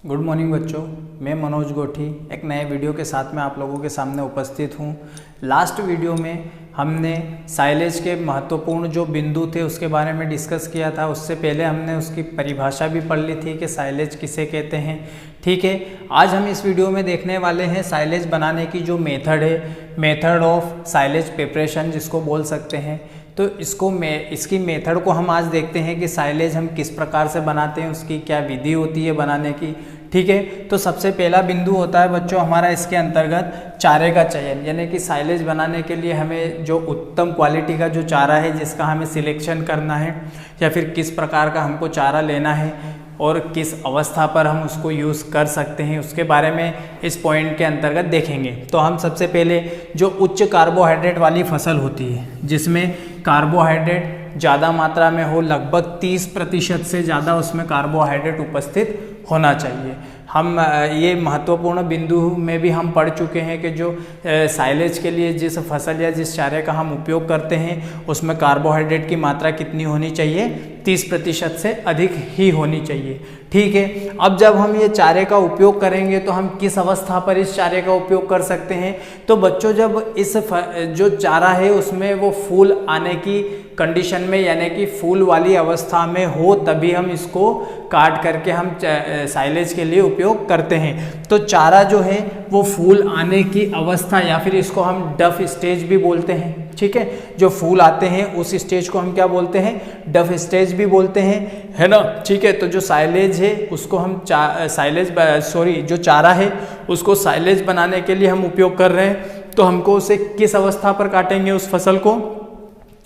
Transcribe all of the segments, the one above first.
Good morning बच्चों, मैं मनोज गोठी एक नए वीडियो के साथ में आप लोगों के सामने उपस्थित हूँ। लास्ट वीडियो में हमने साइलेज के महत्वपूर्ण जो बिंदु थे उसके बारे में डिस्कस किया था। उससे पहले हमने उसकी परिभाषा भी पढ़ ली थी कि साइलेज किसे कहते हैं। ठीक है, आज हम इस वीडियो में देखने वाले हैं साइलेज बनाने की जो मेथड है, मेथड ऑफ साइलेज प्रिपरेशन जिसको बोल सकते हैं। तो इसकी मेथड को हम आज देखते हैं कि साइलेज हम किस प्रकार से बनाते हैं, उसकी क्या विधि होती है बनाने की। ठीक है, तो सबसे पहला बिंदु होता है बच्चों हमारा इसके अंतर्गत चारे का चयन, यानी कि साइलेज बनाने के लिए हमें जो उत्तम क्वालिटी का जो चारा है जिसका हमें सिलेक्शन करना है, या फिर किस प्रकार का हमको चारा लेना है और किस अवस्था पर हम उसको यूज़ कर सकते हैं, उसके बारे में इस पॉइंट के अंतर्गत देखेंगे। तो हम सबसे पहले जो उच्च कार्बोहाइड्रेट वाली फसल होती है जिसमें कार्बोहाइड्रेट ज़्यादा मात्रा में हो, लगभग 30% से ज़्यादा उसमें कार्बोहाइड्रेट उपस्थित होना चाहिए। हम ये महत्वपूर्ण बिंदु में भी हम पढ़ चुके हैं कि जो साइलेज के लिए जिस फसल या जिस चारे का हम उपयोग करते हैं उसमें कार्बोहाइड्रेट की मात्रा कितनी होनी चाहिए, 30% से अधिक ही होनी चाहिए। ठीक है, अब जब हम ये चारे का उपयोग करेंगे तो हम किस अवस्था पर इस चारे का उपयोग कर सकते हैं। तो बच्चों जब इस जो चारा है उसमें वो फूल आने की कंडीशन में, यानी कि फूल वाली अवस्था में हो, तभी हम इसको काट करके हम साइलेज के लिए उपयोग करते हैं। तो चारा जो है वो फूल आने की अवस्था, या फिर इसको हम डफ स्टेज भी बोलते हैं। ठीक है, जो फूल आते हैं उस स्टेज को हम क्या बोलते हैं, डफ स्टेज भी बोलते हैं, है ना। ठीक है, तो जो साइलेज है उसको हम जो चारा है उसको साइलेज बनाने के लिए हम उपयोग कर रहे हैं। तो हमको उसे किस अवस्था पर काटेंगे, उस फसल को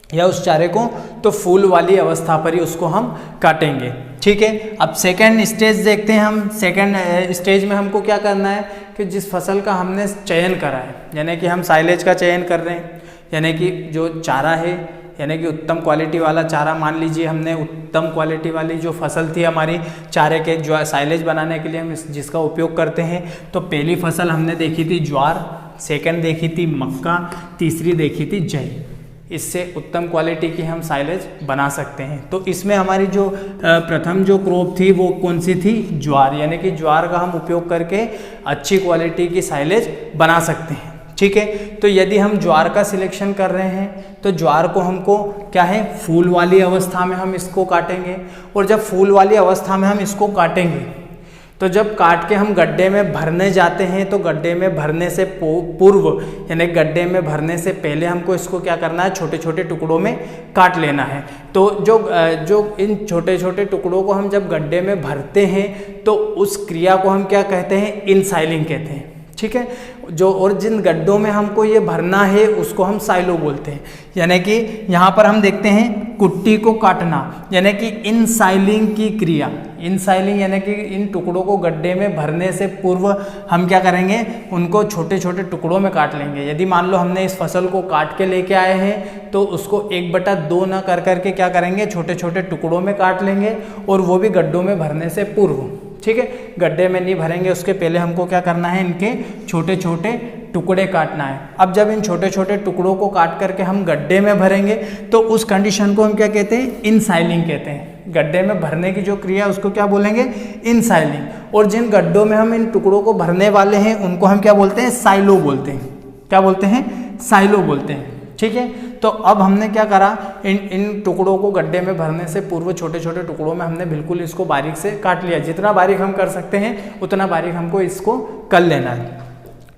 या उस चारे को, तो फूल वाली अवस्था पर ही उसको हम काटेंगे। ठीक है, अब सेकंड स्टेज देखते हैं हम। सेकंड स्टेज में हमको क्या करना है कि जिस फसल का हमने चयन करा है, यानी कि हम साइलेज का चयन कर रहे हैं, यानी कि जो चारा है, यानी कि उत्तम क्वालिटी वाला चारा। मान लीजिए हमने उत्तम क्वालिटी वाली जो फसल थी हमारी चारे के जो साइलेज बनाने के लिए हम जिसका उपयोग करते हैं, तो पहली फसल हमने देखी थी ज्वार, सेकंड देखी थी मक्का, तीसरी देखी थी जई। इससे उत्तम क्वालिटी की हम साइलेज बना सकते हैं। तो इसमें हमारी जो प्रथम जो क्रॉप थी वो कौन सी थी, ज्वार, यानी कि ज्वार का हम उपयोग करके अच्छी क्वालिटी की साइलेज बना सकते हैं। ठीक है, तो यदि हम ज्वार का सिलेक्शन कर रहे हैं तो ज्वार को हमको क्या है, फूल वाली अवस्था में हम इसको काटेंगे। और जब फूल वाली अवस्था में हम इसको काटेंगे तो जब काट के हम गड्ढे में भरने जाते हैं तो गड्ढे में भरने से पूर्व, यानी गड्ढे में भरने से पहले हमको इसको क्या करना है, छोटे छोटे टुकड़ों में काट लेना है। तो जो इन छोटे छोटे टुकड़ों को हम जब गड्ढे में भरते हैं तो उस क्रिया को हम क्या कहते हैं, इनसाइलिंग कहते हैं। ठीक है, और जिन गड्ढों में हमको ये भरना है उसको हम साइलो बोलते हैं। यानी कि यहाँ पर हम देखते हैं कुट्टी को काटना, यानी कि इनसाइलिंग की क्रिया। इनसाइलिंग यानी कि इन टुकड़ों को गड्ढे में भरने से पूर्व हम क्या करेंगे, उनको छोटे छोटे टुकड़ों में काट लेंगे। यदि मान लो हमने इस फसल को काट के लेके आए हैं तो उसको 1/2 ना कर करके क्या करेंगे, छोटे छोटे टुकड़ों में काट लेंगे, और वो भी गड्ढों में भरने से पूर्व। ठीक है, गड्ढे में नहीं भरेंगे उसके पहले हमको क्या करना है, इनके छोटे छोटे टुकड़े काटना है। अब जब इन छोटे छोटे टुकड़ों को काट करके हम गड्ढे में भरेंगे तो उस कंडीशन को हम क्या कहते हैं, इनसाइलिंग कहते हैं। गड्ढे में भरने की जो क्रिया उसको क्या बोलेंगे, इनसाइलिंग। और जिन गड्ढों में हम इन टुकड़ों को भरने वाले हैं उनको हम क्या बोलते हैं, साइलो बोलते हैं। क्या बोलते हैं, साइलो बोलते हैं। ठीक है, तो अब हमने क्या करा, इन टुकड़ों को गड्ढे में भरने से पूर्व छोटे छोटे टुकड़ों में हमने बिल्कुल इसको बारीक से काट लिया। जितना बारीक हम कर सकते हैं उतना बारीक हमको इसको कर लेना है।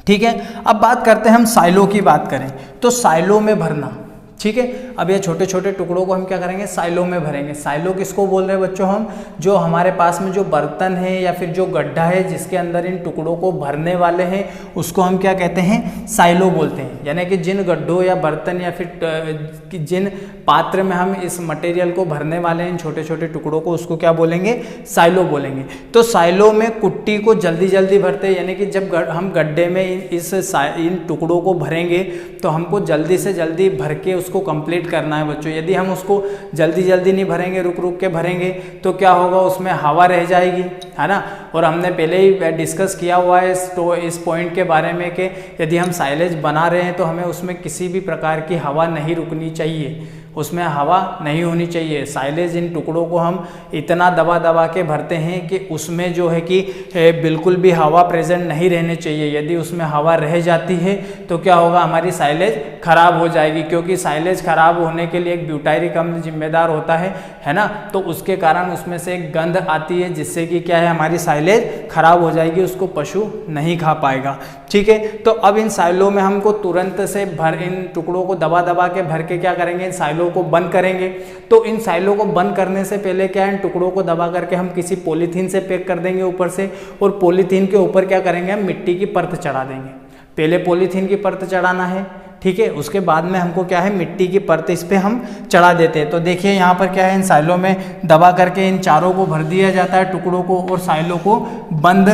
ठीक है, अब बात करते हैं हम साइलो की बात करें तो साइलो में भरना। ठीक है, अब ये छोटे छोटे टुकड़ों को हम क्या करेंगे, साइलो में भरेंगे। साइलो किसको बोल रहे हैं बच्चों, हम जो हमारे पास में जो बर्तन है या फिर जो गड्ढा है जिसके अंदर इन टुकड़ों को भरने वाले हैं उसको हम क्या कहते हैं, साइलो बोलते हैं। यानी कि जिन गड्ढों या बर्तन या फिर जिन पात्र में हम इस मटेरियल को भरने वाले हैं, इन छोटे छोटे टुकड़ों को, उसको क्या बोलेंगे, साइलो बोलेंगे। तो साइलो में कुट्टी को जल्दी जल्दी भरते हैं, यानी कि जब हम गड्ढे में इन टुकड़ों को भरेंगे तो हमको जल्दी से जल्दी भर के उसको कंप्लीट करना है बच्चों। यदि हम उसको जल्दी जल्दी नहीं भरेंगे, रुक रुक के भरेंगे, तो क्या होगा, उसमें हवा रह जाएगी, है ना। और हमने पहले ही डिस्कस किया हुआ है इस पॉइंट के बारे में कि यदि हम साइलेज बना रहे हैं तो हमें उसमें किसी भी प्रकार की हवा नहीं रुकनी चाहिए। उसमें हवा नहीं होनी चाहिए। साइलेज इन टुकड़ों को हम इतना दबा दबा के भरते हैं कि उसमें जो है कि बिल्कुल भी हवा प्रेजेंट नहीं रहनी चाहिए। यदि उसमें हवा रह जाती है तो क्या होगा, हमारी साइलेज खराब हो जाएगी, क्योंकि साइलेज खराब होने के लिए एक ब्यूटायरिक अम्ल जिम्मेदार होता है ना। तो उसके कारण उसमें से एक गंध आती है, जिससे कि क्या है, हमारी साइलेज खराब हो जाएगी, उसको पशु नहीं खा पाएगा। ठीक है, तो अब इन साइलों में हमको तुरंत से इन टुकड़ों को दबा दबा के भर के क्या करेंगे, इन साइलों को बंद करेंगे। तो इन साइलों को बंद करने से पहले क्या है, इन टुकड़ों को दबा करके हम किसी पॉलीथीन से पैक कर देंगे ऊपर से, और पॉलीथीन के ऊपर क्या करेंगे, हम मिट्टी की परत चढ़ा देंगे। पहले पॉलीथीन की परत चढ़ाना है, ठीक है, उसके बाद में हमको क्या है, मिट्टी की परत इस पे हम चढ़ा देते हैं। तो देखिए यहाँ पर क्या है, इन साइलों में दबा करके इन चारों को भर दिया जाता है टुकड़ों को, और साइलों को बंद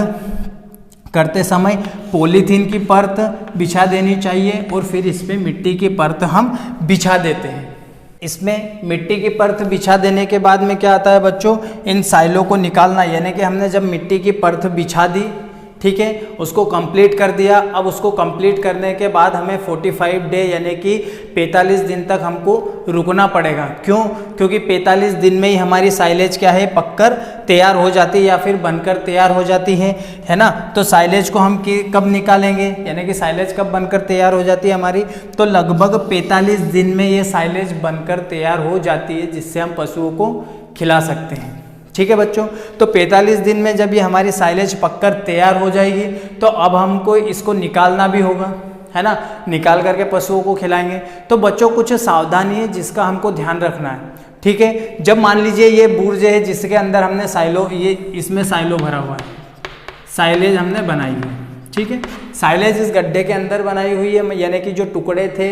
करते समय पॉलीथीन की परत बिछा देनी चाहिए, और फिर इस पे मिट्टी की परत हम बिछा देते हैं। इसमें मिट्टी की परत बिछा देने के बाद में क्या आता है बच्चों, इन साइलों को निकालना, यानी कि हमने जब मिट्टी की परत बिछा दी, ठीक है, उसको कंप्लीट कर दिया। अब उसको कंप्लीट करने के बाद हमें 45 डे यानी कि 45 दिन तक हमको रुकना पड़ेगा। क्यों? क्योंकि 45 दिन में ही हमारी साइलेज क्या है, पककर तैयार हो जाती है या फिर बनकर तैयार हो जाती है ना। तो साइलेज को हम कब निकालेंगे, यानी कि साइलेज कब बनकर तैयार हो जाती है हमारी, तो लगभग 45 दिन में ये साइलेज बनकर तैयार हो जाती है, जिससे हम पशुओं को खिला सकते हैं। ठीक है बच्चों, तो 45 दिन में जब ये हमारी साइलेज पककर तैयार हो जाएगी, तो अब हमको इसको निकालना भी होगा, है ना। निकाल करके पशुओं को खिलाएंगे। तो बच्चों कुछ सावधानी है जिसका हमको ध्यान रखना है, ठीक है। जब मान लीजिए ये बुर्ज है जिसके अंदर हमने साइलो, ये इसमें साइलो भरा हुआ है, साइलेज हमने बनाई है, ठीक है। साइलेज इस गड्ढे के अंदर बनाई हुई है, यानी कि जो टुकड़े थे,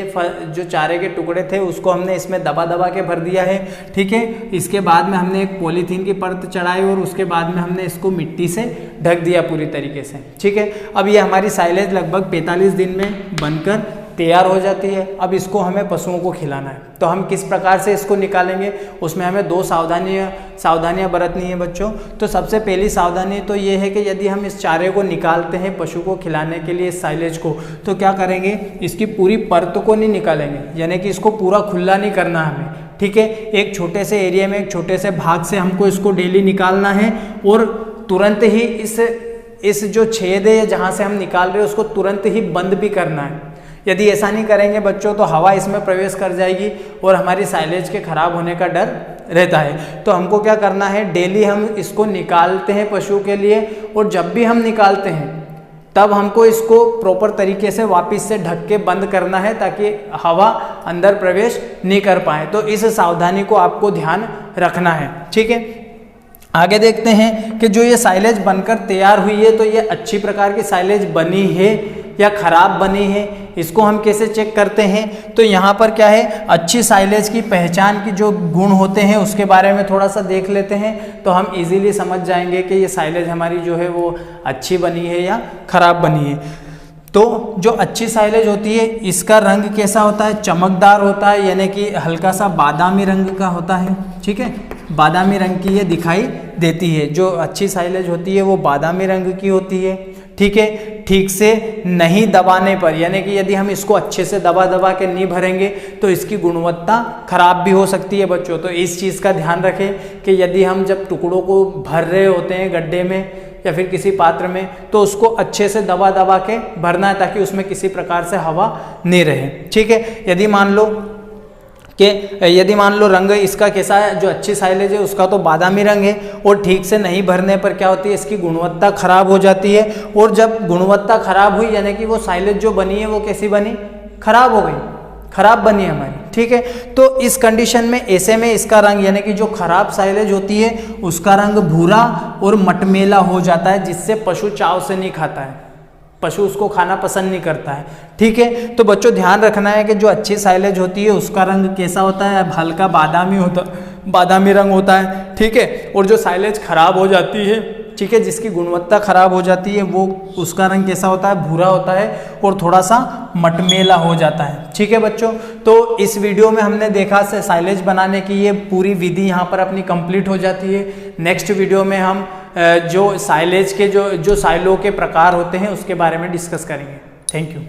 जो चारे के टुकड़े थे, उसको हमने इसमें दबा दबा के भर दिया है, ठीक है। इसके बाद में हमने एक पॉलीथीन की परत चढ़ाई, और उसके बाद में हमने इसको मिट्टी से ढक दिया पूरी तरीके से, ठीक है। अब ये हमारी साइलेज लगभग 45 दिन में बनकर तैयार हो जाती है। अब इसको हमें पशुओं को खिलाना है, तो हम किस प्रकार से इसको निकालेंगे, उसमें हमें 2 सावधानियां बरतनी है बच्चों। तो सबसे पहली सावधानी तो ये है कि यदि हम इस चारे को निकालते हैं पशु को खिलाने के लिए, इस साइलेज को, तो क्या करेंगे, इसकी पूरी परत को नहीं निकालेंगे, यानी कि इसको पूरा खुला नहीं करना हमें, ठीक है। एक छोटे से एरिया में, एक छोटे से भाग से हमको इसको डेली निकालना है, और तुरंत ही इस जो छेद है जहाँ से हम निकाल रहे हैं उसको तुरंत ही बंद भी करना है। यदि ऐसा नहीं करेंगे बच्चों, तो हवा इसमें प्रवेश कर जाएगी और हमारी साइलेज के खराब होने का डर रहता है। तो हमको क्या करना है, डेली हम इसको निकालते हैं पशु के लिए, और जब भी हम निकालते हैं तब हमको इसको प्रॉपर तरीके से वापस से ढक के बंद करना है, ताकि हवा अंदर प्रवेश नहीं कर पाए। तो इस सावधानी को आपको ध्यान रखना है, ठीक है। आगे देखते हैं कि जो ये साइलेज बनकर तैयार हुई है, तो ये अच्छी प्रकार की साइलेज बनी है या खराब बनी है, इसको हम कैसे चेक करते हैं। तो यहाँ पर क्या है, अच्छी साइलेज की पहचान की जो गुण होते हैं उसके बारे में थोड़ा सा देख लेते हैं, तो हम इजीली समझ जाएंगे कि ये साइलेज हमारी जो है वो अच्छी बनी है या खराब बनी है। तो जो अच्छी साइलेज होती है, इसका रंग कैसा होता है, चमकदार होता है, यानी कि हल्का सा बादामी रंग का होता है, ठीक है। बादामी रंग की ये दिखाई देती है, जो अच्छी साइलेज होती है वो बादामी रंग की होती है, ठीक है। ठीक से नहीं दबाने पर, यानी कि यदि हम इसको अच्छे से दबा दबा के नहीं भरेंगे तो इसकी गुणवत्ता खराब भी हो सकती है बच्चों। तो इस चीज़ का ध्यान रखें कि यदि हम जब टुकड़ों को भर रहे होते हैं गड्ढे में या फिर किसी पात्र में, तो उसको अच्छे से दबा दबा के भरना है, ताकि उसमें किसी प्रकार से हवा नहीं रहे, ठीक है। यदि मान लो रंग इसका कैसा है, जो अच्छी साइलेज है उसका तो बादामी रंग है, और ठीक से नहीं भरने पर क्या होती है, इसकी गुणवत्ता खराब हो जाती है। और जब गुणवत्ता खराब हुई, यानी कि वो साइलेज जो बनी है वो कैसी बनी, खराब हो गई, खराब बनी हमारी, ठीक है। तो इस कंडीशन में ऐसे में इसका रंग, यानी कि जो खराब साइलेज होती है उसका रंग भूरा और मटमेला हो जाता है, जिससे पशु चाव से नहीं खाता है, पशु उसको खाना पसंद नहीं करता है, ठीक है। तो बच्चों ध्यान रखना है कि जो अच्छी साइलेज होती है उसका रंग कैसा होता है, हल्का बादामी रंग होता है, ठीक है। और जो साइलेज खराब हो जाती है, ठीक है, जिसकी गुणवत्ता खराब हो जाती है, वो उसका रंग कैसा होता है, भूरा होता है और थोड़ा सा मटमेला हो जाता है, ठीक है बच्चों। तो इस वीडियो में हमने देखा से साइलेज बनाने की ये पूरी विधि यहाँ पर अपनी कंप्लीट हो जाती है। नेक्स्ट वीडियो में हम जो साइलेज के जो साइलों के प्रकार होते हैं उसके बारे में डिस्कस करेंगे। Thank you.